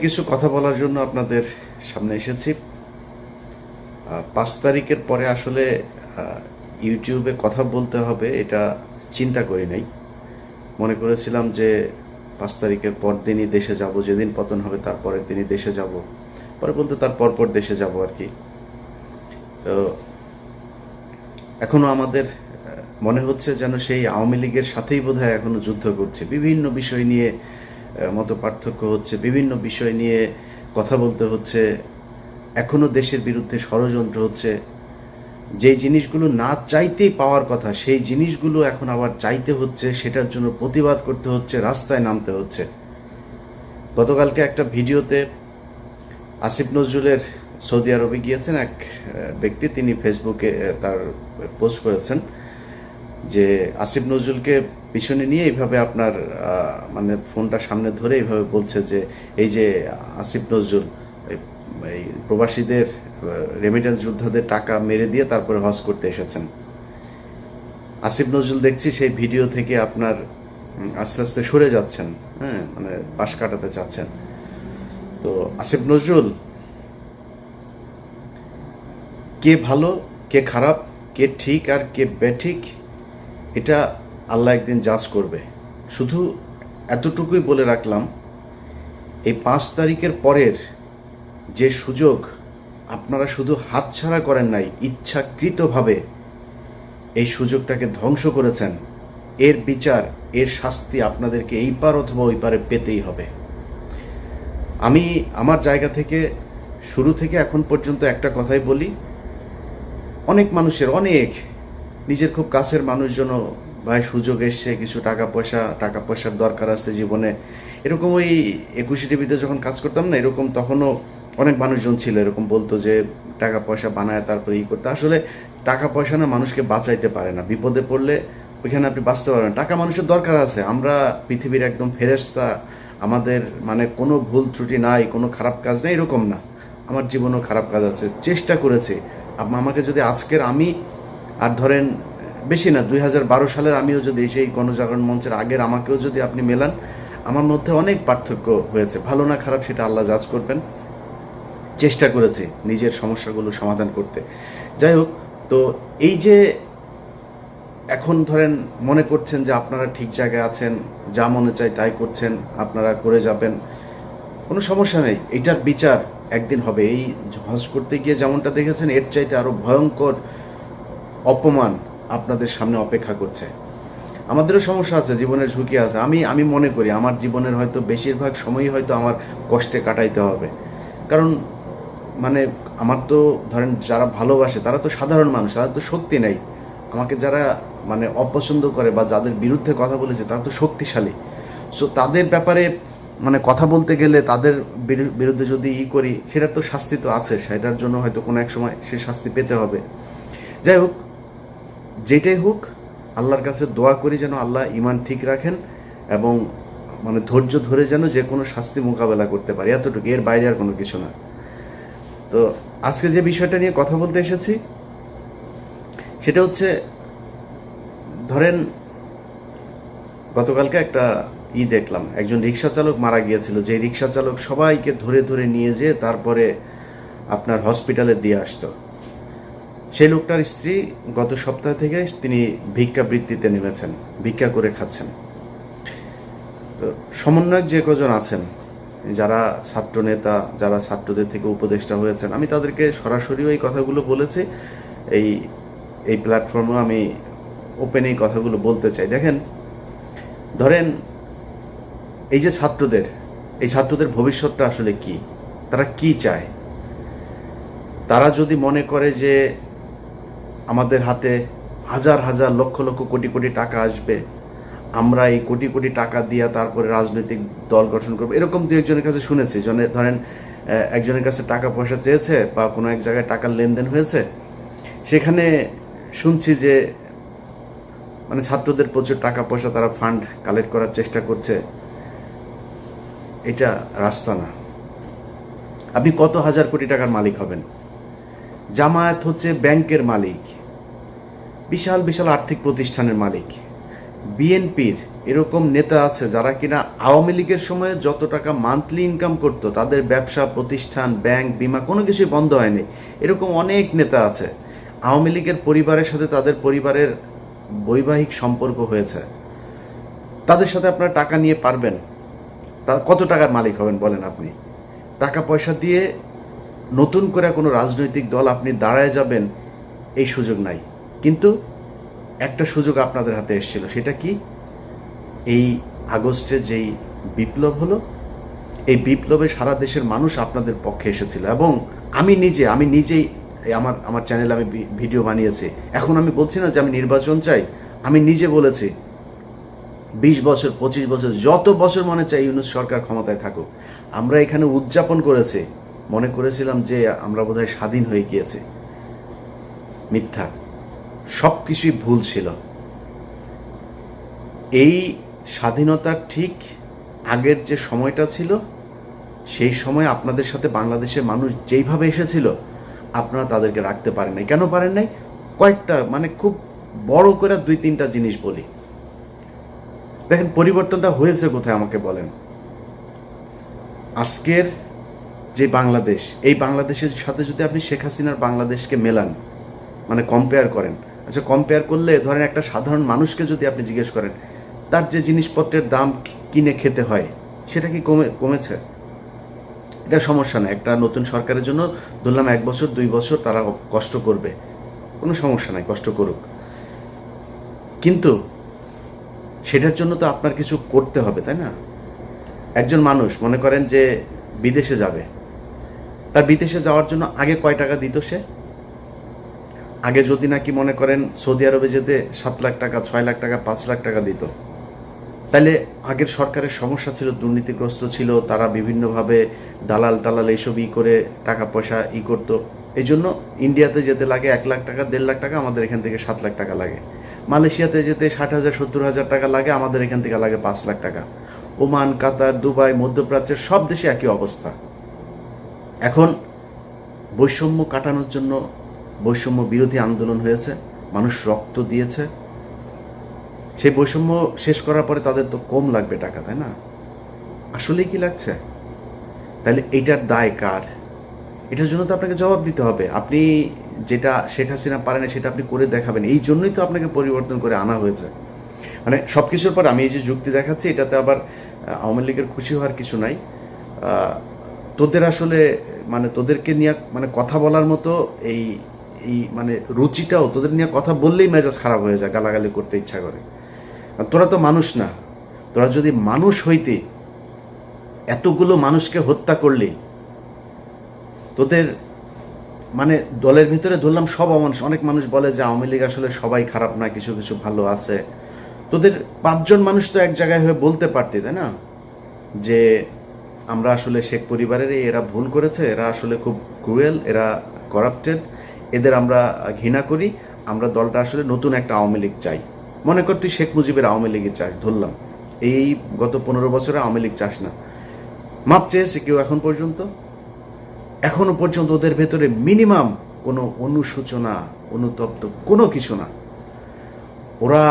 কিছু কথা বলার জন্য আপনাদের সামনে এসেছি। 5 তারিখের পরে আসলে ইউটিউবে কথা বলতে হবে এটা চিন্তা করি নাই। মনে করেছিলাম যে 5 তারিখের পর দিনই দেশে যাব, যেদিন পতন হবে তার পরের দিনই দেশে যাব, পরে বলতে তার পরপর দেশে যাব আর কি। তো এখনো আমাদের মনে হচ্ছে যেন সেই আওয়ামী লীগের সাথেই বোধহয় এখনো যুদ্ধ করছে। বিভিন্ন বিষয় নিয়ে মত পার্থক্য হচ্ছে, বিভিন্ন বিষয় নিয়ে কথা বলতে হচ্ছে, এখনো দেশের বিরুদ্ধে ষড়যন্ত্র হচ্ছে। যে জিনিসগুলো না চাইতেই পাওয়ার কথা সেই জিনিসগুলো এখন আবার চাইতে হচ্ছে, সেটার জন্য প্রতিবাদ করতে হচ্ছে, রাস্তায় নামতে হচ্ছে। গতকালকে একটা ভিডিওতে আসিফ নজরুলের সৌদি আরবে গিয়েছেন এক ব্যক্তি, তিনি ফেসবুকে তার পোস্ট করেছেন যে আসিফ নজরুলকে পিছনে নিয়ে এইভাবে আপনার মানে ফোনটা সামনে ধরে এইভাবে বলছে যে এই যে আসিফ নজরুল এই প্রবাসীদের রেমিটেন্স যোদ্ধাদের টাকা মেরে দিয়ে তারপরে হজ করতে এসেছেন। আসিফ নজরুল দেখছি সেই ভিডিও থেকে আপনার আস্তে আস্তে সরে যাচ্ছেন, হ্যাঁ, মানে পাশ কাটাতে চাচ্ছেন। তো আসিফ নজরুল কে ভালো কে খারাপ, কে ঠিক আর কে বেঠিক, এটা আল্লাহ একদিন জাজ করবে। শুধু এতটুকুই বলে রাখলাম, এই 5 তারিখের পরের যে সুযোগ আপনারা শুধু হাতছাড়া করেন নাই, ইচ্ছাকৃতভাবে এই সুযোগটাকে ধ্বংস করেছেন, এর বিচার, এর শাস্তি আপনাদেরকে এই পার অথবা ওই পারে পেতেই হবে। আমি আমার জায়গা থেকে শুরু থেকে এখন পর্যন্ত একটা কথাই বলি, অনেক মানুষের, অনেক নিজের খুব কাছের মানুষজনও ভাই সুযোগ এসছে, কিছু টাকা পয়সার দরকার আছে জীবনে, এরকম ওই 21 টিভিতে যখন কাজ করতাম না, এরকম তখনও অনেক মানুষজন ছিল এরকম বলতো যে টাকা পয়সা বানায় তারপরে করতে। আসলে টাকা পয়সা না মানুষকে বাঁচাইতে পারে না, বিপদে পড়লে ওইখানে আপনি বাঁচতে পারবেন। টাকা মানুষের দরকার আছে, আমরা পৃথিবীর একদম ফেরেশতা, আমাদের মানে কোনো ভুল ত্রুটি নাই, কোনো খারাপ কাজ নেই, এরকম না। আমার জীবনেও খারাপ কাজ আছে, চেষ্টা করেছি। আমাকে যদি আজকের আমি আর ধরেন বেশি না 2012 সালের আমিও যদি সেই গণজাগরণ মঞ্চের আগের আমাকেও যদি আপনি মেলান, আমার মধ্যে অনেক পার্থক্য হয়েছে। ভালো না খারাপ সেটা আল্লাহ জাজ করবেন। চেষ্টা করেছি নিজের সমস্যাগুলো সমাধান করতে। যাই হোক, তো এই যে এখন ধরেন মনে করছেন যে আপনারা ঠিক জায়গায় আছেন, যা মনে চায় তাই করছেন, আপনারা করে যাবেন, কোনো সমস্যা নেই। এটার বিচার একদিন হবে। এই হজ করতে গিয়ে যেমনটা দেখেছেন, এর চাইতে আরো ভয়ঙ্কর অপমান আপনাদের সামনে অপেক্ষা করছে। আমাদেরও সমস্যা আছে, জীবনের ঝুঁকি আছে। আমি মনে করি আমার জীবনের হয়তো বেশিরভাগ সময়ই হয়তো আমার কষ্টে কাটাইতে হবে। কারণ মানে আমার তো ধরেন যারা ভালোবাসে তারা তো সাধারণ মানুষ, তারা তো শক্তি নেই। আমাকে যারা মানে অপছন্দ করে বা যাদের বিরুদ্ধে কথা বলেছে তারা তো শক্তিশালী। সো তাদের ব্যাপারে মানে কথা বলতে গেলে, তাদের বিরুদ্ধে যদি করি, সেটার তো শাস্তি তো আছে, সেটার জন্য হয়তো কোনো এক সময় সে শাস্তি পেতে হবে। যাই হোক, যেটাই হোক, আল্লাহর কাছে দোয়া করি যেন আল্লাহ ঈমান ঠিক রাখেন এবং মানে ধৈর্য ধরে যেন যে কোনো শাস্তি মোকাবেলা করতে পারি, এতটুকু, এর বাইরে আর কোনো কিছু না। তো আজকে যে বিষয়টা নিয়ে কথা বলতে এসেছি সেটা হচ্ছে, ধরেন গতকালকে একটা দেখলাম, একজন রিক্সা চালক মারা গিয়েছিল। যে রিক্সা চালক সবাইকে ধরে ধরে নিয়ে যেয়ে তারপরে আপনার হসপিটালে দিয়ে আসতো। সেই লোকটার স্ত্রী গত সপ্তাহ থেকে তিনি ভিক্ষাবৃত্তিতে নেমেছেন, ভিক্ষা করে খাচ্ছেন। তো সমন্বয়ক যে কজন আছেন, যারা ছাত্র নেতা, যারা ছাত্রদের থেকে উপদেষ্টা হয়েছেন, আমি তাদেরকে সরাসরিও এই কথাগুলো বলেছি। এই প্ল্যাটফর্মে আমি ওপেন এই কথাগুলো বলতে চাই। দেখেন, ধরেন এই যে ছাত্রদের ভবিষ্যৎটা আসলে কি, তারা কি চায়? তারা যদি মনে করে যে আমাদের হাতে হাজার হাজার লক্ষ লক্ষ কোটি কোটি টাকা আসবে, আমরা এই কোটি কোটি টাকা দিয়ে তারপরে রাজনৈতিক দল গঠন করবো, এরকম দু একজনের কাছে শুনেছি। ধরেন একজনের কাছে টাকা পয়সা চেয়েছে বা কোনো এক জায়গায় টাকার লেনদেন হয়েছে, সেখানে শুনছি যে মানে ছাত্রদের প্রচুর টাকা পয়সা, তারা ফান্ড কালেক্ট করার চেষ্টা করছে। এটা রাস্তা না। আপনি কত হাজার কোটি টাকার মালিক হবেন? জামায়াত হচ্ছে ব্যাংকের মালিক, বিশাল বিশাল আর্থিক প্রতিষ্ঠানের মালিক। বিএনপির এরকম নেতা আছে যারা কিনা আওয়ামী লীগের সময়ে যত টাকা মান্থলি ইনকাম করতো, তাদের ব্যবসা প্রতিষ্ঠান, ব্যাংক, বিমা কোনো কিছুই বন্ধ হয়নি। এরকম অনেক নেতা আছে। আওয়ামী লীগের পরিবারের সাথে তাদের পরিবারের বৈবাহিক সম্পর্ক হয়েছে, তাদের সাথে আপনারা টাকা নিয়ে পারবেন? কত টাকার মালিক হবেন বলেন আপনি? টাকা পয়সা দিয়ে নতুন করে কোনো রাজনৈতিক দল আপনি দাঁড়ায় যাবেন, এই সুযোগ নাই। কিন্তু একটা সুযোগ আপনাদের হাতে এসেছিল, সেটা কি? এই আগস্টে যেই বিপ্লব হলো, এই বিপ্লবে সারা দেশের মানুষ আপনাদের পক্ষে এসেছিল। এবং আমি নিজেই আমার চ্যানেলে আমি ভিডিও বানিয়েছি। এখন আমি বলছি না যে আমি নির্বাচন চাই, আমি নিজে বলেছি 20 বছর 25 বছর যত বছর মনে চাই ইউনূস সরকার ক্ষমতায় থাকুক। আমরা এখানে উদযাপন করেছি, মনে করেছিলাম যে আমরা বোধহয় স্বাধীন হয়ে গিয়েছি। মিথ্যা, সব কিছুই ভুল ছিল। এই স্বাধীনতার ঠিক আগের যে সময়টা ছিল, সেই সময় আপনাদের সাথে বাংলাদেশের মানুষ যেইভাবে এসেছিল, আপনারা তাদেরকে রাখতে পারেন নাই। কেন পারেন নাই? কয়েকটা, মানে খুব বড় করে 2-3টা জিনিস বলি। দেখেন পরিবর্তনটা হয়েছে কোথায় আমাকে বলেন। আজকের যে বাংলাদেশ, এই বাংলাদেশের সাথে যদি আপনি শেখ হাসিনার বাংলাদেশকে মেলান, মানে কম্পেয়ার করেন, আচ্ছা কম্পেয়ার করলে ধরেন একটা সাধারণ মানুষকে যদি আপনি জিজ্ঞেস করেন তার যে জিনিসপত্রের দাম কিনে খেতে হয়, সেটা কি কমেছে? এটা সমস্যা না। একটা নতুন সরকারের জন্য ধরলাম 1 বছর 2 বছর তারা কষ্ট করবে, কোনো সমস্যা নাই, কষ্ট করুক। কিন্তু সেটার জন্য তো আপনার কিছু করতে হবে, তাই না? একজন মানুষ মনে করেন যে বিদেশে যাবে, তার বিদেশে যাওয়ার জন্য আগে কয় টাকা দিত সে? আগে যদি নাকি মনে করেন সৌদি আরবে যেতে 7 লাখ টাকা, 6 লাখ টাকা, 5 লাখ টাকা দিত, তাহলে আগের সরকারের সমস্যা ছিল, দুর্নীতিগ্রস্ত ছিল, তারা বিভিন্নভাবে দালাল এইসব করে টাকা পয়সা করতো। এই জন্য ইন্ডিয়াতে যেতে লাগে 1 লাখ টাকা, 1.5 লাখ টাকা, আমাদের এখান থেকে 7 লাখ টাকা লাগে। মালয়েশিয়াতে যেতে 60,000 70,000 টাকা লাগে, আমাদের এখান থেকে লাগে 5 লাখ টাকা। ওমান, কাতার, দুবাই, মধ্যপ্রাচ্যের সব দেশে একই অবস্থা। এখন বৈষম্য কাটানোর জন্য বৈষম্য বিরোধী আন্দোলন হয়েছে, মানুষ রক্ত দিয়েছে। সেই বৈষম্য শেষ করার পরে তাদের তো কম লাগবে টাকা, তাই না? আসলেই কি লাগছে? তাহলে এইটার দায় কার? এটার জন্য তো আপনাকে জবাব দিতে হবে। আপনি যেটা শেখ হাসিনা পারেন সেটা আপনি করে দেখাবেন। এই জন্যই তো আপনাকে পরিবর্তন করে আনা হয়েছে। মানে সব কিছুর পর আমি এই যে যুক্তি দেখাচ্ছি, এটাতে আবার আওয়ামী লীগের খুশি হওয়ার কিছু নাই। তোদের আসলে মানে তোদেরকে নিয়ে মানে কথা বলার মতো এই মানে রুচিটাও, তোদের নিয়ে কথা বললেই মেজাজ খারাপ হয়ে যায়, গালাগালি করতে ইচ্ছা করে। তোরা তো মানুষ না। তোরা যদি মানুষ হইতে এতগুলো মানুষকে হত্যা করলি, তোদের মানে দলের ভিতরে ধরলাম সব অমানুষ। অনেক মানুষ বলে যে আওয়ামী লীগ আসলে সবাই খারাপ না, কিছু কিছু ভালো আছে। তোদের 5 জন মানুষ তো এক জায়গায় হয়ে বলতে পারতি, তাই না, যে আমরা আসলে শেখ পরিবারের এরা ভুল করেছে, এরা আসলে খুব ক্রুয়েল, এরা করাপ্টেড, এদের আমরা ঘৃণা করি, আমরা দলটা আসলে নতুন একটা আওয়ামী লীগ চাই। মনে কর তুই শেখ মুজিবের আওয়ামী লীগের চাস, ধরলাম এই গত 15 বছরে আওয়ামী লীগ চাস না, মাপ চেয়েছে কেউ এখনো পর্যন্ত ওদের ভেতরে মিনিমাম কোনো অনুশোচনা, অনুতপ্ত কোনো কিছু না। ওরা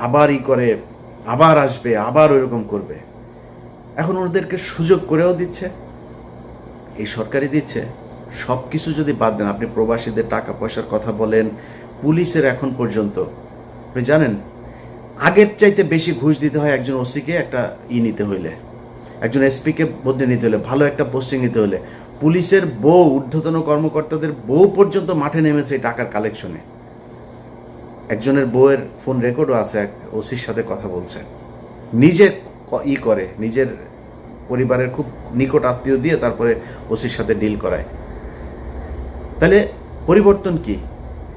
আবার করে, আবার আসবে, আবার ওইরকম করবে। এখন ওদেরকে সুযোগ করেও দিচ্ছে, এই সরকারই দিচ্ছে। সব কিছু যদি বাদ দেন, আপনি প্রবাসীদের টাকা পয়সার কথা বলেন, পুলিশের এখন পর্যন্ত আপনি জানেন আগের চাইতে বেশি ঘুষ দিতে হয় একজন ওসিকে একটা নিতে হইলে, একজন এসপিকে বদলে নিতে হলে, ভালো একটা পোস্টিং নিতে হলে। পুলিশের বউ, ঊর্ধ্বতন কর্মকর্তাদের বউ পর্যন্ত মাঠে নেমেছে এই টাকার কালেকশনে। একজনের বউয়ের ফোন রেকর্ডও আছে, এক ওসির সাথে কথা বলছে, নিজে করে, নিজের পরিবারের খুব নিকট আত্মীয় দিয়ে তারপরে ওসির সাথে ডিল করায়। তাহলে পরিবর্তন কি?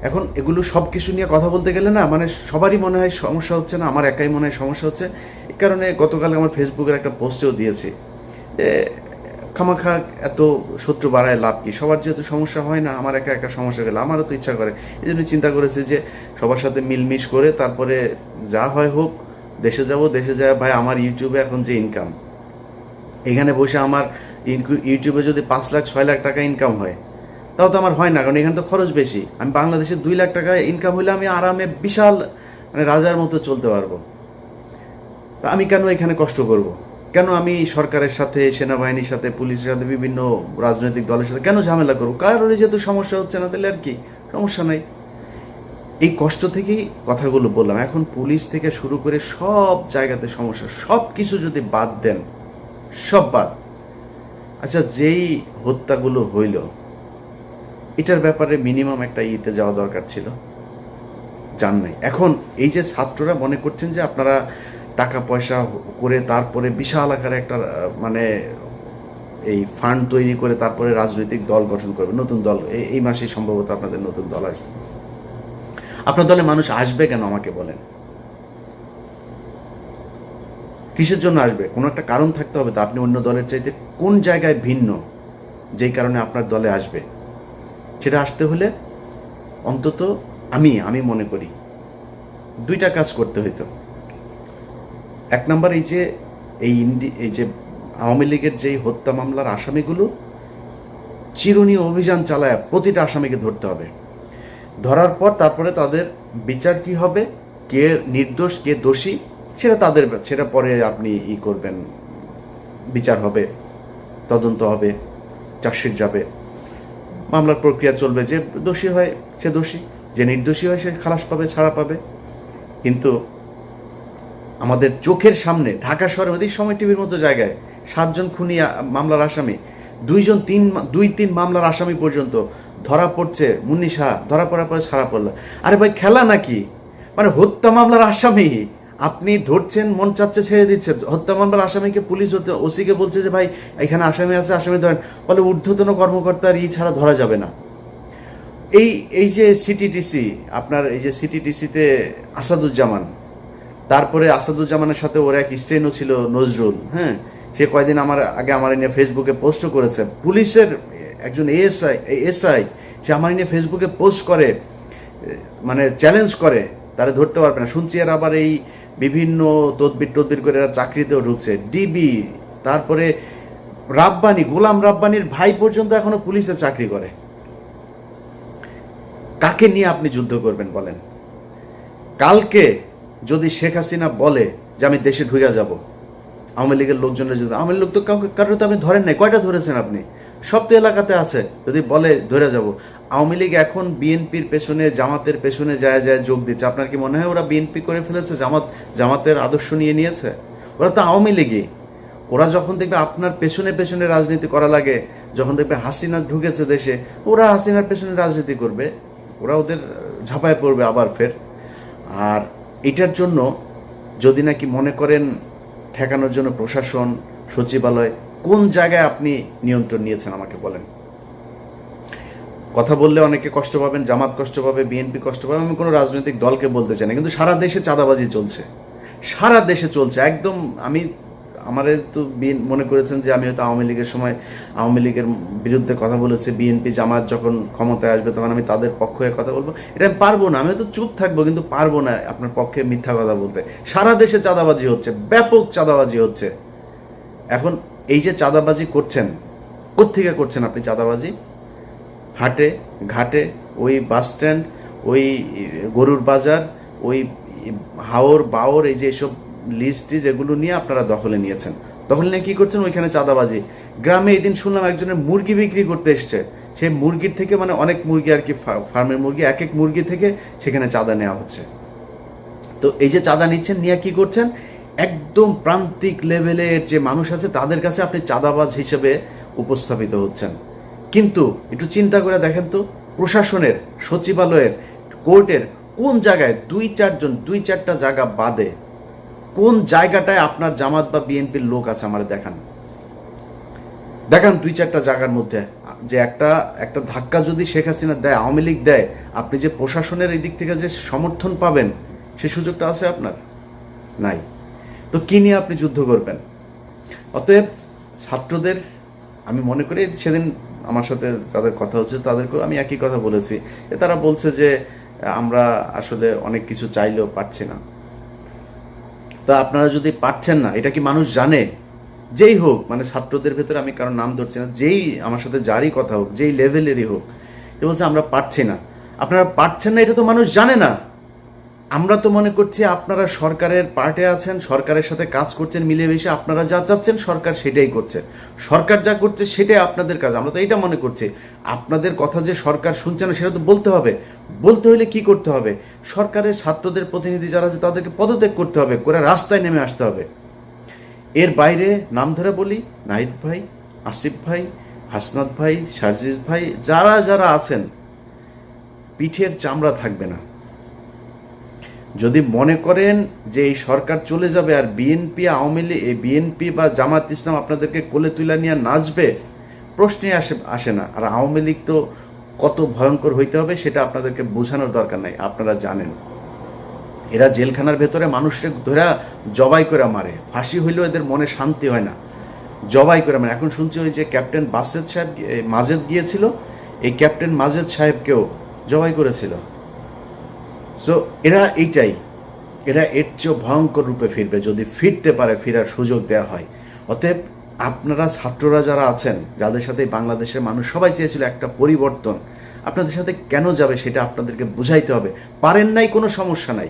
এখন এগুলো সব কিছু নিয়ে কথা বলতে গেলে না, মানে সবারই মনে হয় সমস্যা হচ্ছে না, আমার একাই মনে হয় সমস্যা হচ্ছে। এই কারণে গতকাল আমার ফেসবুকের একটা পোস্টেও দিয়েছি যে খামাখা এত শত্রু বাড়ায় লাভ কি? সবার যেহেতু সমস্যা হয় না, আমার একা একা সমস্যা গেলে আমারও তো ইচ্ছা করে। এই জন্য চিন্তা করেছি যে সবার সাথে মিলমিশ করে তারপরে যা হয় হোক, দেশে যাব, দেশে যায় ভাই আমার ইউটিউবে এখন যে ইনকাম, এখানে বসে আমার ইউটিউবে যদি 5 লাখ 6 লাখ টাকা ইনকাম হয়, তাও তো আমার হয় না, কারণ এখানে তো খরচ বেশি। আমি বাংলাদেশে 2 লাখ টাকা ইনকাম হইলে আমি আরামে বিশাল মানে রাজার মতো চলতে পারবো। তা আমি কেন এখানে কষ্ট করব? কেন আমি সরকারের সাথে, সেনাবাহিনীর সাথে, পুলিশের সাথে, বিভিন্ন রাজনৈতিক দলের সাথে কেন ঝামেলা করবো? কারোর যেহেতু সমস্যা হচ্ছে না, তাহলে আর কি, সমস্যা নাই। এই কষ্ট থেকেই কথাগুলো বললাম। এখন পুলিশ থেকে শুরু করে সব জায়গাতে সমস্যা, সব কিছু যদি বাদ দেন, সব বাদ, আচ্ছা যেই হত্যাগুলো হইল এটার ব্যাপারে মিনিমাম একটা ইতে যাওয়া দরকার ছিল, জান নাই। এখন এই যে ছাত্ররা মনে করছেন যে আপনারা টাকা পয়সা করে তারপরে বিশাল আকারে একটা মানে এই ফান্ড তৈরি করে তারপরে রাজনৈতিক দল গঠন করবে, নতুন দল। এই মাসেই সম্ভবত আপনাদের নতুন দল আসবে। আপনার দলে মানুষ আসবে কেন আমাকে বলেন? কিসের জন্য আসবে? কোনো একটা কারণ থাকতে হবে তো। আপনি অন্য দলের চাইতে কোন জায়গায় ভিন্ন, যেই কারণে আপনার দলে আসবে? সেটা আসতে হলে অন্তত আমি মনে করি দুইটা কাজ করতে হইতো। এক নম্বর, এই যে আওয়ামী লীগের যেই হত্যা মামলার আসামিগুলো, চিরুনি অভিযান চালায় প্রতিটা আসামিকে ধরতে হবে। ধরার পর তারপরে তাদের বিচার কি হবে, কে নির্দোষ কে দোষী, সেটা পরে আপনি করবেন, বিচার হবে, তদন্ত হবে, চার্জশিট যাবে, মামলার প্রক্রিয়া চলবে। যে দোষী হয় সে দোষী, যে নির্দোষী হয় সে খালাস পাবে, ছাড়া পাবে। কিন্তু আমাদের চোখের সামনে ঢাকা শহরের মধ্যে সময় টিভির মতো জায়গায় 7 জন খুনি মামলার আসামি, 2-3 মামলার আসামি পর্যন্ত ধরা পড়ছে। মুন্নি শাহ ধরা পড়ার পরে ছাড়া পড়লো। আরে ভাই, খেলা নাকি? মানে হত্যা মামলার আসামি আপনি ধরছেন, মন চাচ্ছে ছেড়ে দিচ্ছে। হত্যা মামলার আসামিকে পুলিশ ওসিকে বলছে যে ভাই এখানে আসামি আছে, আসামি ধরেন, বলে ঊর্ধ্বতন কর্মকর্তার ছাড়া ধরা যাবে না। এই যে সিটিটিসি, আপনার এই যে সিটিটিসিতে আসাদুজ্জামান, তারপরে আসাদুজ্জামানের সাথে ওর এক স্টেনও ছিল নজরুল, হ্যাঁ, সে কয়দিন আমার নিয়ে ফেসবুকে পোস্টও করেছে। পুলিশের একজন এসআই সে আমার নিয়ে ফেসবুকে পোস্ট করে, মানে চ্যালেঞ্জ করে, তারা ধরতে পারবে না। শুনছি এর আবার এই বিভিন্ন তদবির করে এরা চাকরিতেও ঢুকছে, ডিবি, তারপরে গোলাম রাব্বানির ভাই পর্যন্ত এখনো পুলিশে চাকরি করে। কাকে নিয়ে আপনি যুদ্ধ করবেন বলেন? কালকে যদি শেখ হাসিনা বলে যে আমি দেশে ঢুকে যাব, আওয়ামী লীগের লোকজনের যদি, আওয়ামী লোক তো কারোর তো আপনি ধরেন নাই, কয়টা ধরেছেন আপনি? সব তো এলাকাতে আছে। যদি বলে ধরে যাব, আওয়ামী লীগ এখন বিএনপির পেছনে, জামাতের পেছনে যায় যোগ দিচ্ছে। আপনার কি মনে হয় ওরা বিএনপি করে ফেলেছে, জামাতের আদর্শ নিয়ে নিয়েছে? ওরা তো আওয়ামী লীগই। ওরা যখন দেখবে আপনার পেছনে পেছনে রাজনীতি করা লাগে, যখন দেখবে হাসিনা ঢুকেছে দেশে, ওরা হাসিনার পেছনে রাজনীতি করবে, ওরা ওদের ঝাঁপায় পড়বে আবার ফের। আর এটার জন্য যদি নাকি মনে করেন ঠেকানোর জন্য প্রশাসন, সচিবালয়, কোন জায়গায় আপনি নিয়ন্ত্রণ নিয়েছেন আমাকে বলেন? কথা বললে অনেকে কষ্ট পাবেন, জামাত কষ্ট পাবে, বিএনপি কষ্ট পাবে, আমি কোনো রাজনৈতিক দলকে বলতে চাই না, কিন্তু সারা দেশে চাঁদাবাজি চলছে, সারা দেশে চলছে একদম। আমারে তো মনে করেছেন যে আমি হয়তো আওয়ামী লীগের সময় আওয়ামী লীগের বিরুদ্ধে কথা বলেছি, বিএনপি জামাত যখন ক্ষমতায় আসবে তখন আমি তাদের পক্ষ হয়ে কথা বলবো। এটা আমি পারবো না, আমি হয়তো চুপ থাকবো, কিন্তু পারবো না আপনার পক্ষে মিথ্যা কথা বলতে। সারা দেশে চাঁদাবাজি হচ্ছে, ব্যাপক চাঁদাবাজি হচ্ছে। এখন এই যে চাঁদাবাজি করছেন, কোত্থেকে করছেন আপনি চাঁদাবাজি? হাটে ঘাটে, ওই বাস স্ট্যান্ড, ওই গরুর বাজার, ওই হাওর বাওর, এই যে এসব লিস্ট এগুলো নিয়ে আপনারা দখলে নিয়েছেন। দখলে নিয়ে কি করছেন? ওইখানে চাঁদাবাজি। গ্রামে এই দিন শুনলাম একজনের মুরগি বিক্রি করতে এসছে, সেই মুরগির থেকে, মানে অনেক মুরগি আর কি, ফার্মের মুরগি, এক মুরগি থেকে সেখানে চাঁদা নেওয়া হচ্ছে। তো এই যে চাঁদা নিচ্ছেন, নিয়ে কি করছেন? একদম প্রান্তিক লেভেলের যে মানুষ আছে তাদের কাছে আপনি চাঁদাবাজ হিসেবে উপস্থাপিত হচ্ছেন। কিন্তু একটু চিন্তা করে দেখেন তো, প্রশাসনের, সচিবালয়ের, কোর্টের কোন জায়গায় 2-4টা জায়গা বাদে কোন জায়গাটায় আপনার জামাত বা বিএনপির লোক আছে? আমার দেখান 2-4টা জায়গার মধ্যে যে একটা ধাক্কা যদি শেখ হাসিনা দেয়, আওয়ামী লীগ দেয়, আপনি যে প্রশাসনের এই দিক থেকে যে সমর্থন পাবেন, সেই সুযোগটা আছে আপনার? নাই। তো কি নিয়ে আপনি যুদ্ধ করবেন? অতএব ছাত্রদের আমি মনে করি, সেদিন আমার সাথে যাদের কথা হচ্ছে তাদেরকেও আমি একই কথা বলেছি, তারা বলছে যে আমরা আসলে অনেক কিছু চাইলেও পারছি না। তা আপনারা যদি পারছেন না, এটা কি মানুষ জানে? যেই হোক, মানে ছাত্রদের ভেতরে আমি কারণ নাম ধরছি না, যেই আমার সাথে যারই কথা হোক, যেই লেভেলেরই হোক, সে বলছে আমরা পারছি না। আপনারা পারছেন না, এটা তো মানুষ জানে না। আমরা তো মনে করছি আপনারা সরকারের পার্টে আছেন, সরকারের সাথে কাজ করছেন মিলেমিশে, আপনারা যা চাচ্ছেন সরকার সেটাই করছে, সরকার যা করছে সেটাই আপনাদের কাজ। আমরা তো এইটা মনে করছি। আপনাদের কথা যে সরকার শুনছে না সেটা তো বলতে হবে। বলতে হলে কি করতে হবে? সরকারের ছাত্রদের প্রতিনিধি যারা আছে তাদেরকে পদত্যাগ করতে হবে, করে রাস্তায় নেমে আসতে হবে। এর বাইরে নাম ধরে বলি, নাহিদ ভাই, আসিফ ভাই, হাসনাত ভাই, সার্জিস ভাই, যারা যারা আছেন, পিঠের চামড়া থাকবে না। যদি মনে করেন যে এই সরকার চলে যাবে আর বিএনপি আওয়ামী লীগ, বিএনপি বা জামাত ইসলাম আপনাদেরকে কোলে তুলে নিয়ে নাচবে, প্রশ্নই আসে না। আর আওয়ামী লীগ তো কত ভয়ঙ্কর হইতে হবে সেটা আপনাদেরকে বোঝানোর দরকার নাই, আপনারা জানেন। এরা জেলখানার ভেতরে মানুষকে ধরে জবাই করে মারে, ফাঁসি হইলেও এদের মনে শান্তি হয় না, জবাই করে মারে। এখন শুনছি ওই যে ক্যাপ্টেন বাসেদ সাহেব মাজেদ গিয়েছিল, এই ক্যাপ্টেন মাজেদ সাহেবকেও জবাই করেছিল। সো এরা এইটাই, এরা এর চেয়েও ভয়ঙ্কর রূপে ফিরবে যদি ফিরতে পারে, ফেরার সুযোগ দেওয়া হয়। অতএব আপনারা ছাত্ররা যারা আছেন, যাদের সাথে বাংলাদেশের মানুষ সবাই চেয়েছিল একটা পরিবর্তন, আপনাদের সাথে কেন যাবে সেটা আপনাদেরকে বুঝাইতে হবে। পারেন নাই, কোনো সমস্যা নাই,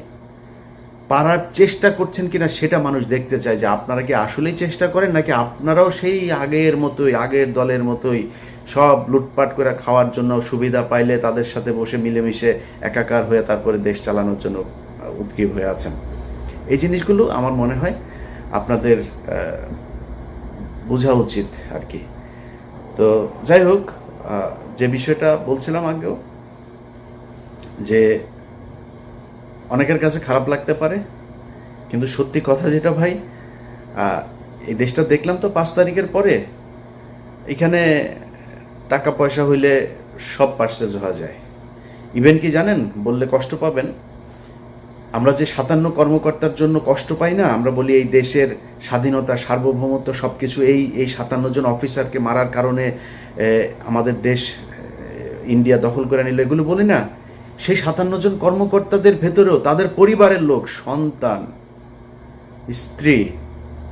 পারার চেষ্টা করছেন কিনা সেটা মানুষ দেখতে চায়, যে আপনারা কি আসলেই চেষ্টা করেন নাকি আপনারাও সেই আগের মতোই, আগের দলের মতোই সব লুটপাট করে খাওয়ার জন্য, সুবিধা পাইলে তাদের সাথে বসে মিলেমিশে একাকার হয়ে তারপরে দেশ চালানোর জন্য উদ্গ্রীব হয়ে আছেন। এই জিনিসগুলো আমার মনে হয় আপনাদের বোঝা উচিত আর কি। তো যাই হোক, যে বিষয়টা বলছিলাম আগেও, যে অনেকের কাছে খারাপ লাগতে পারে, কিন্তু সত্যি কথা যেটা ভাই, এই দেশটা দেখলাম তো 5 তারিখের পরে, এখানে টাকা পয়সা হইলে সব পার্সেজ হওয়া যায়। ইভেন কি জানেন, বললে কষ্ট পাবেন, আমরা যে 57 কর্মকর্তার জন্য কষ্ট পাই না, আমরা বলি এই দেশের স্বাধীনতা, সার্বভৌমত্ব, সব কিছু এই 57 জন অফিসারকে মারার কারণে আমাদের দেশ ইন্ডিয়া দখল করে নিল, এগুলো বলি না। সেই 57 জন কর্মকর্তাদের ভেতরেও তাদের পরিবারের লোক, সন্তান, স্ত্রী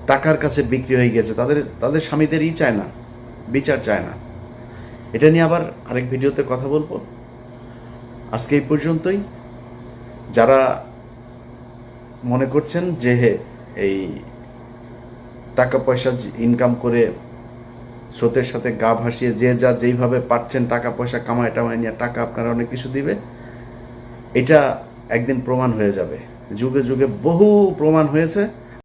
টাকার কাছে বিক্রি হয়ে গেছে, তাদের স্বামীদেরই চায় না, বিচার চায় না। এটা নিয়ে আবার আরেক ভিডিওতে কথা বলবো। আজকে এই পর্যন্তই। যারা মনে করছেন যে এই টাকা পয়সা ইনকাম করে স্রোতের সাথে গা ভাসিয়ে যে যা যেইভাবে পাচ্ছেন টাকা পয়সা কামায় টামায় নিয়ে টাকা আপনারা অনেক কিছু দিবে, এটা একদিন প্রমাণ হয়ে যাবে। যুগে যুগে বহু প্রমাণ হয়েছে।